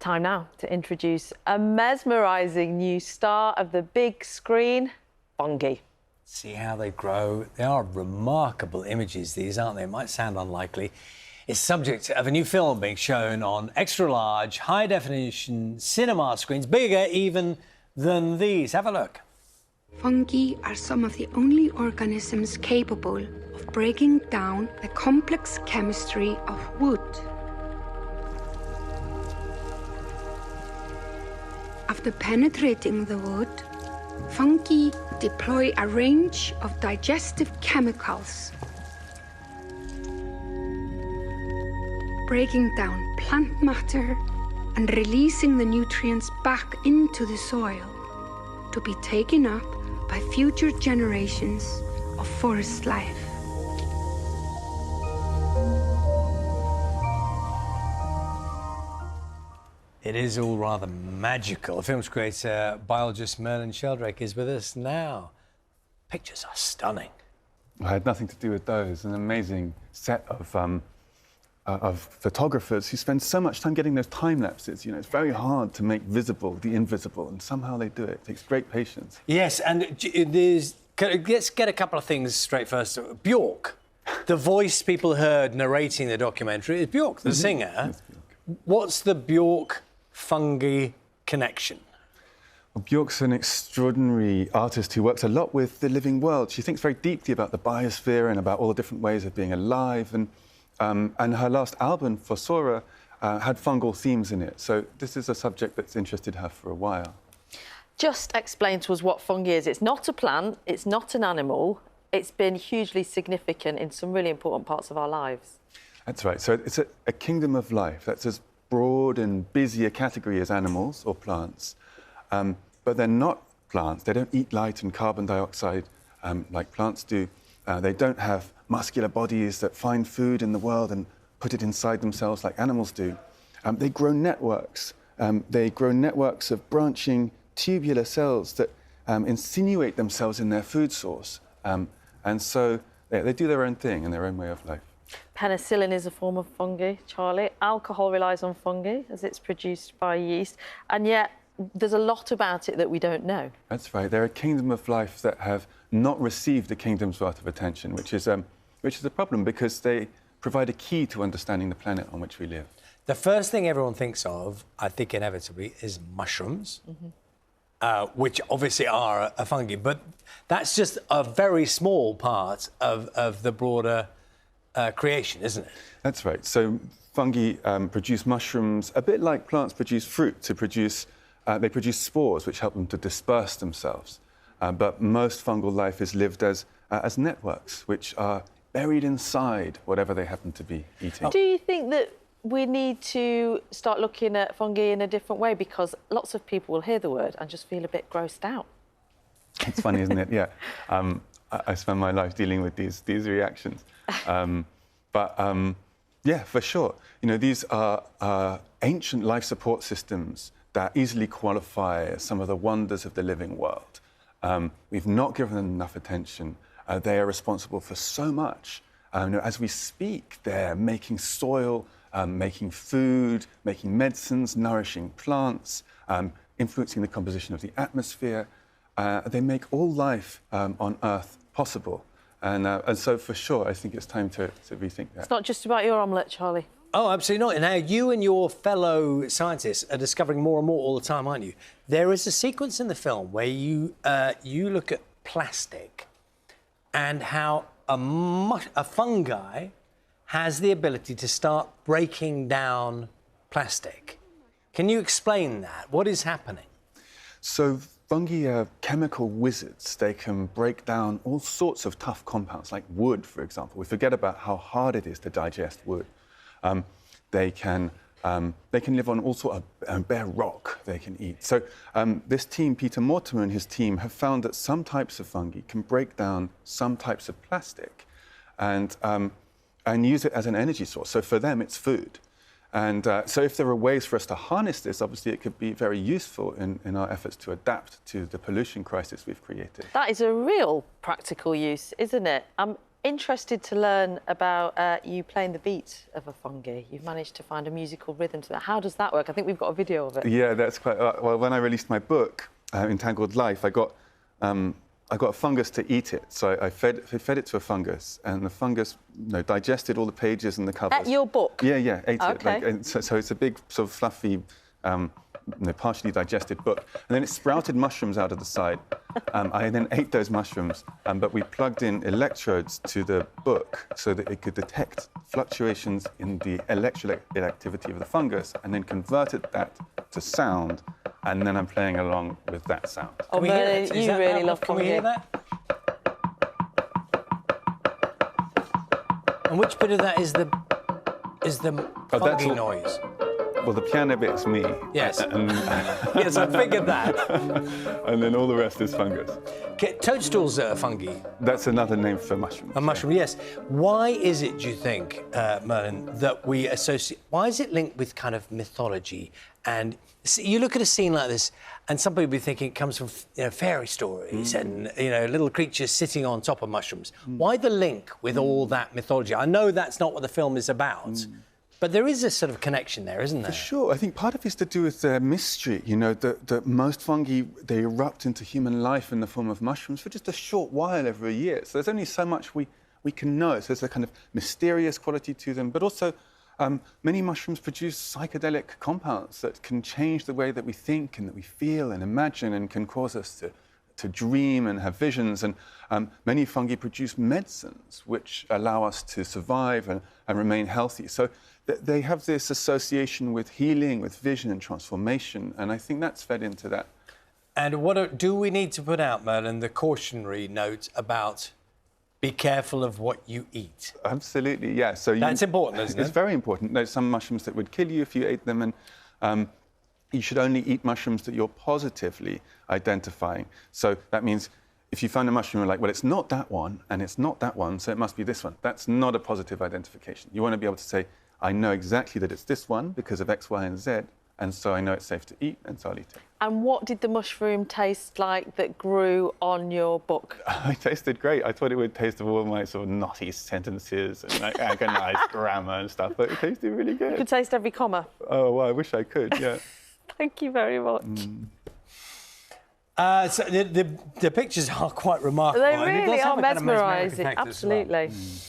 Time now to introduce a mesmerising new star of the big screen, fungi. See how they grow. They are remarkable images, these, aren't they? It might sound unlikely. It's subject of a new film being shown on extra-large, high-definition cinema screens, bigger even than these. Have a look. Fungi are some of the only organisms capable of breaking down the complex chemistry of wood. After penetrating the wood, fungi deploy a range of digestive chemicals, breaking down plant matter and releasing the nutrients back into the soil to be taken up by future generations of forest life. It is all rather magical. The film's creator, biologist Merlin Sheldrake, is with us now. Pictures are stunning. I had nothing to do with those. An amazing set of photographers who spend so much time getting those time lapses. You know, it's very hard to make visible the invisible, and somehow they do it. It takes great patience. Yes, and let's get a couple of things straight first. Bjork, the voice people heard narrating the documentary, is Bjork, the singer. Yes, Bjork. What's the Bjork fungi connection? Well, Bjork's an extraordinary artist who works a lot with the living world. She thinks very deeply about the biosphere and about all the different ways of being alive. And her last album, Fossora, had fungal themes in it. So this is a subject that's interested her for a while. Just explain to us what fungi is. It's not a plant, it's not an animal. It's been hugely significant in some really important parts of our lives. That's right. So it's a kingdom of life. That's as broad and busy a category as animals or plants. But they're not plants. They don't eat light and carbon dioxide like plants do. They don't have muscular bodies that find food in the world and put it inside themselves like animals do. They grow networks. They grow networks of branching tubular cells that insinuate themselves in their food source. And so they do their own thing in their own way of life. Penicillin is a form of fungi, Charlie. Alcohol relies on fungi as it's produced by yeast. And yet there's a lot about it that we don't know. That's right. They're a kingdom of life that have not received a kingdom's worth of attention, which is a problem because they provide a key to understanding the planet on which we live. The first thing everyone thinks of, I think inevitably, is mushrooms, which obviously are a fungi, but that's just a very small part of the broader creation, isn't it? That's right. So fungi produce mushrooms a bit like plants produce fruit to produce. They produce spores which help them to disperse themselves. But most fungal life is lived as networks, which are buried inside whatever they happen to be eating. Do you think that we need to start looking at fungi in a different way? Because lots of people will hear the word and just feel a bit grossed out. It's funny, isn't it? Yeah. I spend my life dealing with these reactions. Yeah, for sure. You know, these are ancient life support systems that easily qualify as some of the wonders of the living world. We've not given them enough attention. They are responsible for so much. As we speak, they're making soil, making food, making medicines, nourishing plants, influencing the composition of the atmosphere. They make all life on Earth possible. And so, for sure, I think it's time to rethink that. It's not just about your omelette, Charlie. Oh, absolutely not. And now you and your fellow scientists are discovering more and more all the time, aren't you? There is a sequence in the film where you look at plastic and how a fungi has the ability to start breaking down plastic. Can you explain that? What is happening? So fungi are chemical wizards. They can break down all sorts of tough compounds, like wood, for example. We forget about how hard it is to digest wood. They can live on all sorts of bare rock they can eat. So this team, Peter Mortimer and his team, have found that some types of fungi can break down some types of plastic and use it as an energy source. So for them, it's food. And so if there are ways for us to harness this, obviously it could be very useful in our efforts to adapt to the pollution crisis we've created. That is a real practical use, isn't it? interested to learn about you playing the beat of a fungi. You've managed to find a musical rhythm to that. How does that work? I think we've got a video of it. Yeah, that's quite... well, when I released my book, Entangled Life, I got a fungus to eat it. So I fed it to a fungus, and the fungus digested all the pages and the covers. At your book? Yeah, ate it. Okay. And so it's a big, sort of fluffy, partially digested book. And then it sprouted mushrooms out of the side. I then ate those mushrooms, but we plugged in electrodes to the book so that it could detect fluctuations in the electrolyte activity of the fungus, and then converted that to sound. And then I'm playing along with that sound. Oh, Merlin, you really love Can fungi. we hear that? And which bit of that is the fungi noise? Well, the piano bit's me. Yes. And, Yes, I figured that. and then all the rest is fungus. Toadstools are fungi. That's another name for mushrooms. A mushroom, yes. Why is it, do you think, Merlin, that we associate... Why is it linked with kind of mythology? And you look at a scene like this, and some people be thinking it comes from fairy stories and little creatures sitting on top of mushrooms. Why the link with all that mythology? I know that's not what the film is about, but there is a sort of connection there, isn't there? For sure. I think part of it is to do with the mystery. That most fungi, they erupt into human life in the form of mushrooms for just a short while every year. So there's only so much we can know. So there's a kind of mysterious quality to them, but also many mushrooms produce psychedelic compounds that can change the way that we think and that we feel and imagine, and can cause us to dream and have visions. And many fungi produce medicines which allow us to survive and remain healthy. So they have this association with healing, with vision and transformation, and I think that's fed into that. And do we need to put out, Merlin, the cautionary note about be careful of what you eat? Absolutely, yeah. So that's important, isn't it? It's very important. There's some mushrooms that would kill you if you ate them, and you should only eat mushrooms that you're positively identifying. So that means if you find a mushroom, you're like, well, it's not that one, and it's not that one, so it must be this one. That's not a positive identification. You want to be able to say, I know exactly that it's this one because of X, Y, and Z, and so I know it's safe to eat, and so I'll eat it. And what did the mushroom taste like that grew on your book? It tasted great. I thought it would taste of all my sort of knotty sentences and like agonized grammar and stuff, but it tasted really good. You could taste every comma. Oh, well, I wish I could, yeah. Thank you very much. So the pictures are quite remarkable. They really are mesmerising, absolutely.